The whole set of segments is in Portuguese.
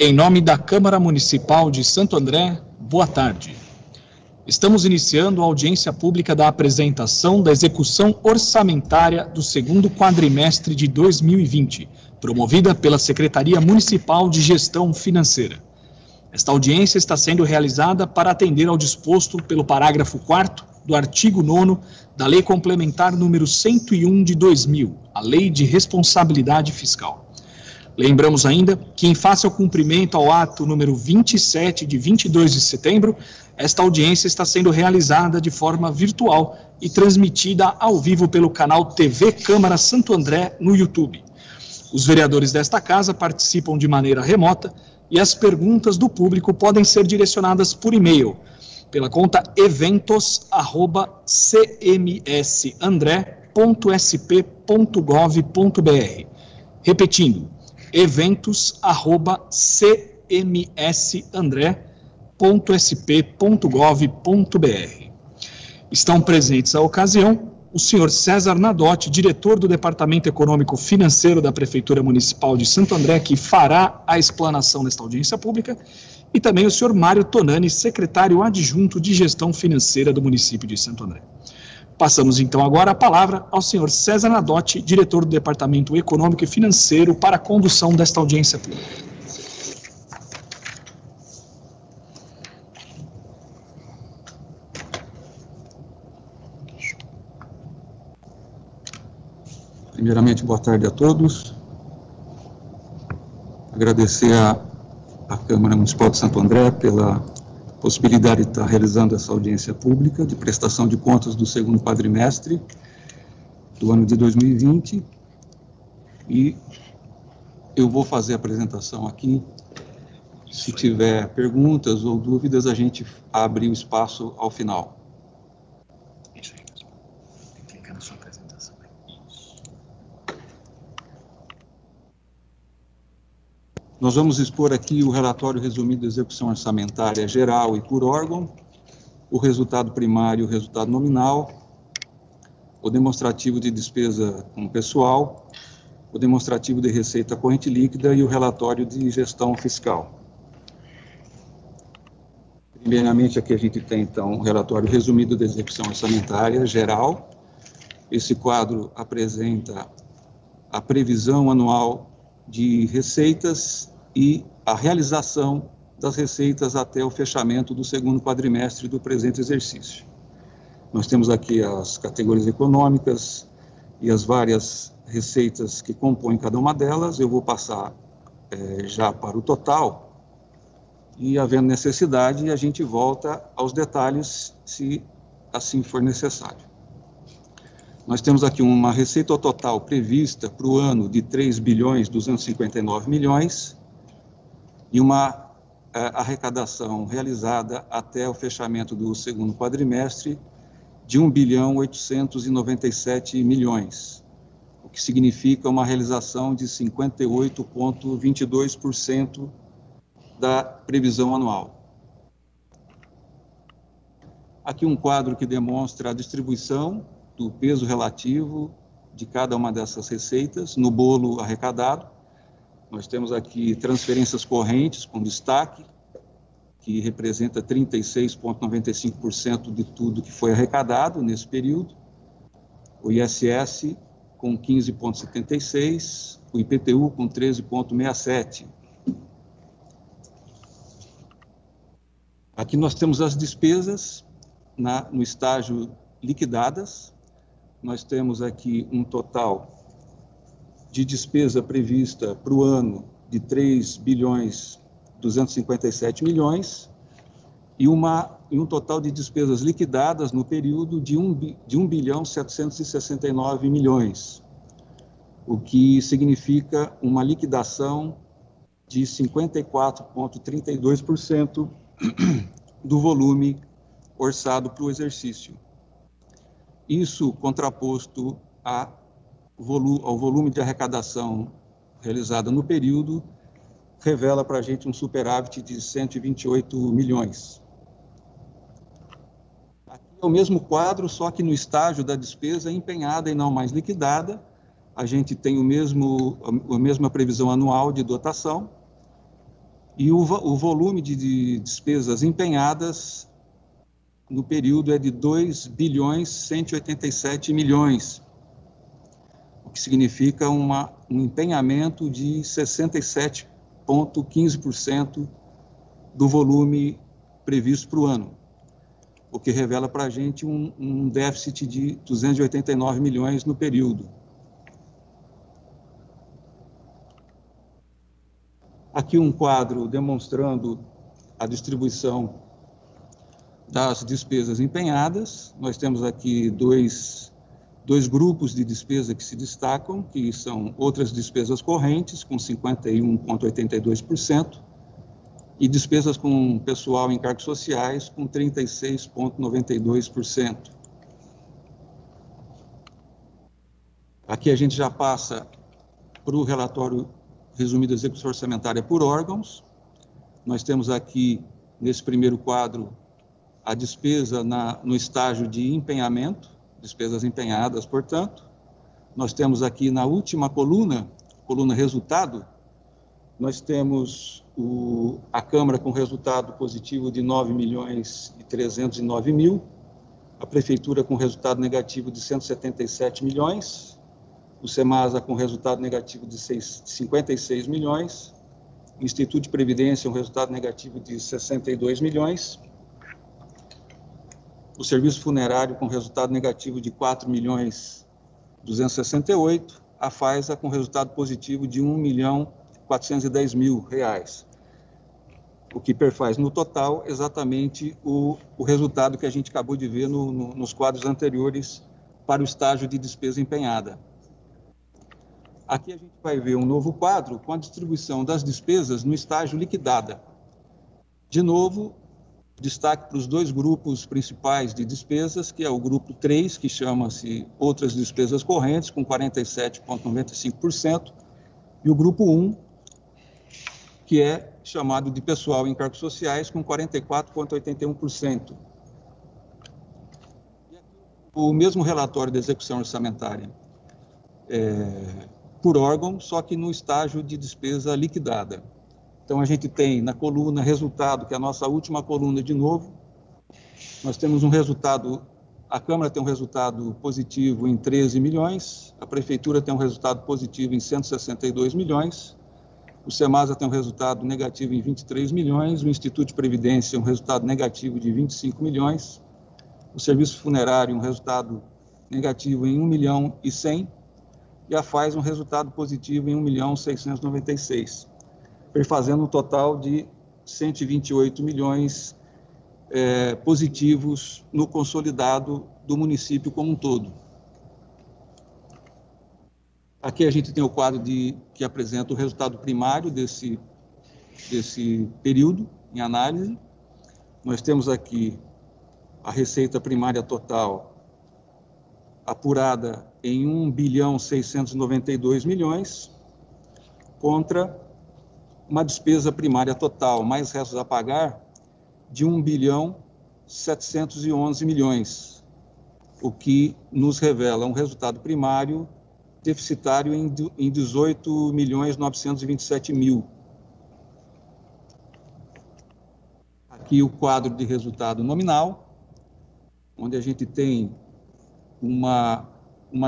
Em nome da Câmara Municipal de Santo André, boa tarde. Estamos iniciando a audiência pública da apresentação da execução orçamentária do segundo quadrimestre de 2020, promovida pela Secretaria Municipal de Gestão Financeira. Esta audiência está sendo realizada para atender ao disposto pelo parágrafo 4º do artigo 9º da Lei Complementar número 101 de 2000, a Lei de Responsabilidade Fiscal. Lembramos ainda que, em face ao cumprimento ao ato número 27 de 22 de setembro, esta audiência está sendo realizada de forma virtual e transmitida ao vivo pelo canal TV Câmara Santo André no YouTube. Os vereadores desta casa participam de maneira remota e as perguntas do público podem ser direcionadas por e-mail pela conta eventos@cmsandre.sp.gov.br. Repetindo, eventos@cmsandre.sp.gov.br. Estão presentes à ocasião o senhor César Nadotti, diretor do Departamento Econômico Financeiro da Prefeitura Municipal de Santo André, que fará a explanação desta audiência pública, e também o senhor Mário Tonani, secretário adjunto de Gestão Financeira do município de Santo André. Passamos então agora a palavra ao senhor César Nadotti, diretor do Departamento Econômico e Financeiro, para a condução desta audiência pública. Primeiramente, boa tarde a todos. Agradecer à Câmara Municipal de Santo André pela possibilidade de estar realizando essa audiência pública de prestação de contas do segundo quadrimestre do ano de 2020. E eu vou fazer a apresentação aqui. Se tiver perguntas ou dúvidas, a gente abre o espaço ao final. Isso aí, pessoal. Tem que clicar na sua apresentação. Nós vamos expor aqui o relatório resumido da execução orçamentária geral e por órgão, o resultado primário e o resultado nominal, o demonstrativo de despesa com pessoal, o demonstrativo de receita corrente líquida e o relatório de gestão fiscal. Primeiramente, aqui a gente tem, então, o relatório resumido da execução orçamentária geral. Esse quadro apresenta a previsão anual de receitas e a realização das receitas até o fechamento do segundo quadrimestre do presente exercício. Nós temos aqui as categorias econômicas e as várias receitas que compõem cada uma delas. Eu vou passar já para o total e, havendo necessidade, a gente volta aos detalhes se assim for necessário. Nós temos aqui uma receita total prevista para o ano de 3.259 milhões e uma arrecadação realizada até o fechamento do segundo quadrimestre de 1.897 milhões, o que significa uma realização de 58,22% da previsão anual. Aqui um quadro que demonstra a distribuição do peso relativo de cada uma dessas receitas no bolo arrecadado. Nós temos aqui transferências correntes com destaque, que representa 36,95% de tudo que foi arrecadado nesse período. O ISS com 15,76%, o IPTU com 13,67%. Aqui nós temos as despesas no estágio liquidadas. Nós temos aqui um total de despesa prevista para o ano de 3.257 milhões e um total de despesas liquidadas no período de 1.769 milhões, o que significa uma liquidação de 54,32% do volume orçado para o exercício. Isso contraposto ao volume de arrecadação realizada no período, revela para a gente um superávit de 128 milhões. Aqui é o mesmo quadro, só que no estágio da despesa empenhada e não mais liquidada. A gente tem a mesma previsão anual de dotação E o volume de despesas empenhadas no período é de 2.187 bilhões, o que significa um empenhamento de 67,15% do volume previsto para o ano, o que revela para a gente um déficit de 289 milhões no período. Aqui um quadro demonstrando a distribuição das despesas empenhadas. Nós temos aqui dois grupos de despesa que se destacam, que são outras despesas correntes, com 51,82%, e despesas com pessoal em cargos sociais, com 36,92%. Aqui a gente já passa para o relatório resumido da execução orçamentária por órgãos. Nós temos aqui, nesse primeiro quadro, a despesa no estágio de empenhamento, despesas empenhadas, portanto. Nós temos aqui na última coluna resultado, nós temos a Câmara com resultado positivo de 9.309.000, a Prefeitura com resultado negativo de 177 milhões, o SEMASA com resultado negativo de 56 milhões, o Instituto de Previdência um resultado negativo de 62 milhões, o Serviço Funerário com resultado negativo de 4.268.000, a FAESA com resultado positivo de R$1.410.000, o que perfaz no total exatamente o resultado que a gente acabou de ver nos quadros anteriores para o estágio de despesa empenhada. Aqui a gente vai ver um novo quadro com a distribuição das despesas no estágio liquidada. De novo, destaque para os dois grupos principais de despesas, que é o grupo 3, que chama-se outras despesas correntes, com 47,95%, e o grupo 1, que é chamado de pessoal em cargos sociais, com 44,81%. O mesmo relatório de execução orçamentária por órgão, só que no estágio de despesa liquidada. Então, a gente tem na coluna resultado, que é a nossa última coluna de novo, nós temos um resultado, a Câmara tem um resultado positivo em 13 milhões, a Prefeitura tem um resultado positivo em 162 milhões, o SEMASA tem um resultado negativo em 23 milhões, o Instituto de Previdência um resultado negativo de 25 milhões, o Serviço Funerário um resultado negativo em 1.100.000, e a FAES um resultado positivo em 1.696.000, perfazendo um total de 128 milhões positivos no consolidado do município como um todo. Aqui a gente tem o quadro que apresenta o resultado primário desse período em análise. Nós temos aqui a receita primária total apurada em 1.692.000.000, contra uma despesa primária total, mais restos a pagar, de 1.711.000.000, o que nos revela um resultado primário deficitário em 18.927.000. Aqui o quadro de resultado nominal, onde a gente tem uma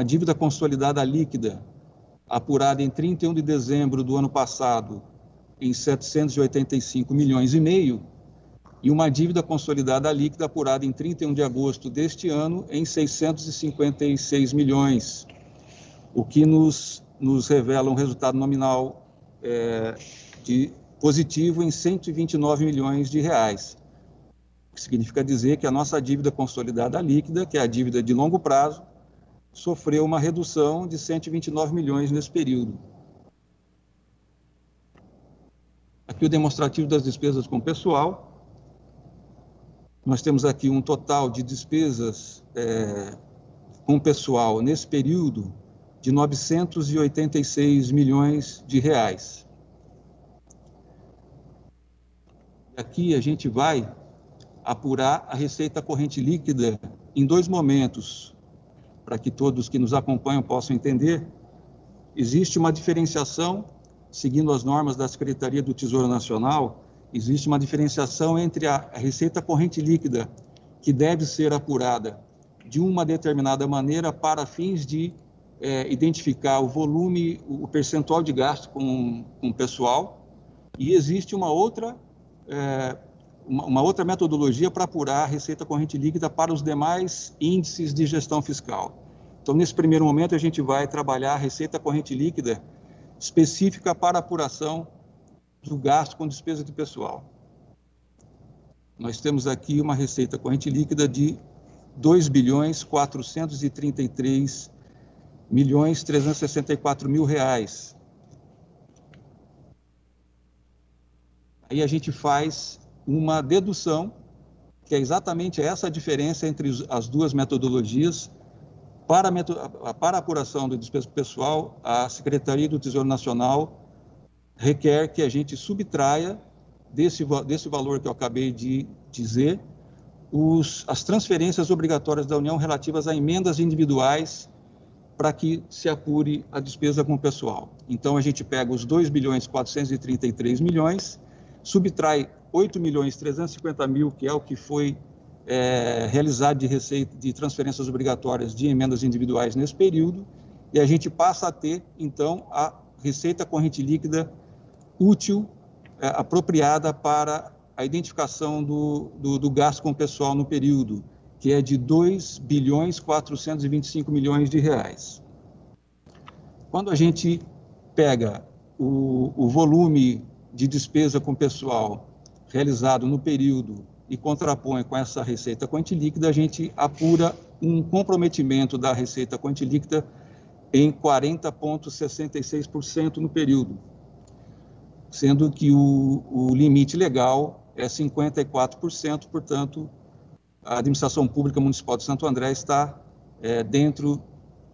dívida consolidada líquida apurada em 31 de dezembro do ano passado em 785,5 milhões, e uma dívida consolidada líquida apurada em 31 de agosto deste ano em 656 milhões, o que nos revela um resultado nominal positivo em 129 milhões de reais. O que significa dizer que a nossa dívida consolidada líquida, que é a dívida de longo prazo, sofreu uma redução de 129 milhões nesse período. Aqui o demonstrativo das despesas com pessoal. Nós temos aqui um total de despesas com pessoal nesse período de 986 milhões de reais. Aqui a gente vai apurar a receita corrente líquida em dois momentos, para que todos que nos acompanham possam entender. Existe uma diferenciação seguindo as normas da Secretaria do Tesouro Nacional, existe uma diferenciação entre a receita corrente líquida, que deve ser apurada de uma determinada maneira para fins de identificar o volume, o percentual de gasto com o pessoal, e existe uma outra metodologia para apurar a receita corrente líquida para os demais índices de gestão fiscal. Então, nesse primeiro momento, a gente vai trabalhar a receita corrente líquida específica para apuração do gasto com despesa de pessoal. Nós temos aqui uma receita corrente líquida de R$ 2.433.364.000. Aí a gente faz uma dedução, que é exatamente essa a diferença entre as duas metodologias. Para a apuração do despesa pessoal, a Secretaria do Tesouro Nacional requer que a gente subtraia desse valor que eu acabei de dizer, as transferências obrigatórias da União relativas a emendas individuais para que se apure a despesa com o pessoal. Então, a gente pega os 2.433.000.000, subtrai 8.350.000, que é o que foi realizado de receita de transferências obrigatórias de emendas individuais nesse período, e a gente passa a ter, então, a receita corrente líquida útil, apropriada para a identificação do gasto com o pessoal no período, que é de R$ 2.425.000.000. Quando a gente pega o volume de despesa com o pessoal realizado no período e contrapõe com essa receita corrente líquida, a gente apura um comprometimento da receita corrente líquida em 40,66% no período, sendo que o limite legal é 54%, portanto, a Administração Pública Municipal de Santo André está dentro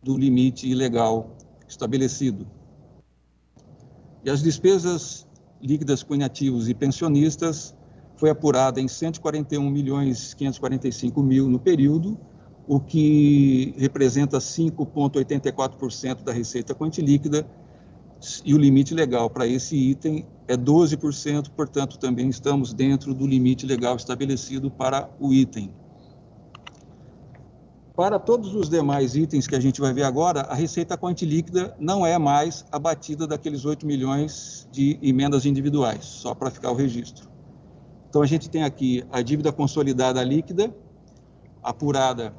do limite legal estabelecido. E as despesas líquidas com inativos e pensionistas foi apurada em 141.545.000 no período, o que representa 5,84% da receita corrente líquida, e o limite legal para esse item é 12%, portanto, também estamos dentro do limite legal estabelecido para o item. Para todos os demais itens que a gente vai ver agora, a receita corrente líquida não é mais abatida daqueles 8 milhões de emendas individuais, só para ficar o registro. Então, a gente tem aqui a dívida consolidada líquida, apurada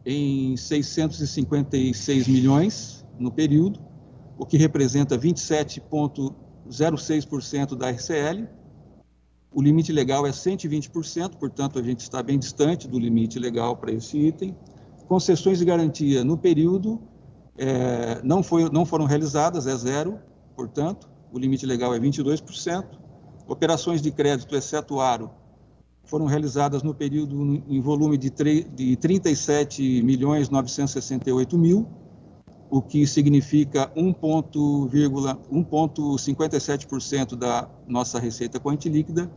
em 656 milhões no período, o que representa 27,06% da RCL. O limite legal é 120%, portanto, a gente está bem distante do limite legal para esse item. Concessões de garantia no período não foram realizadas, é zero, portanto, o limite legal é 22%. Operações de crédito, exceto aro, foram realizadas no período em volume de 37.968.000, o que significa 1,57% da nossa receita corrente líquida,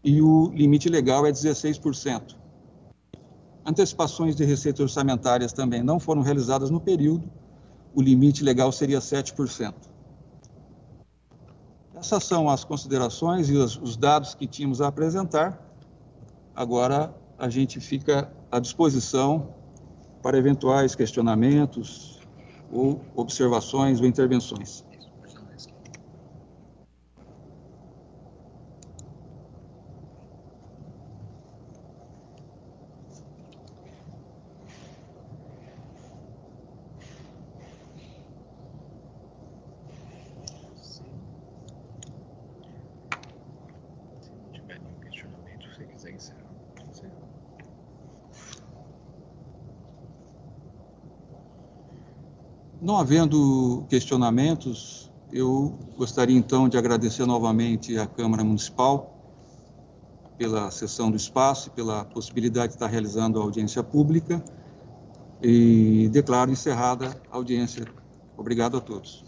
e o limite legal é 16%. Antecipações de receitas orçamentárias também não foram realizadas no período, o limite legal seria 7%. Essas são as considerações e os dados que tínhamos a apresentar. Agora a gente fica à disposição para eventuais questionamentos ou observações ou intervenções. Não havendo questionamentos, eu gostaria então de agradecer novamente à Câmara Municipal pela cessão do espaço e pela possibilidade de estar realizando a audiência pública, e declaro encerrada a audiência. Obrigado a todos.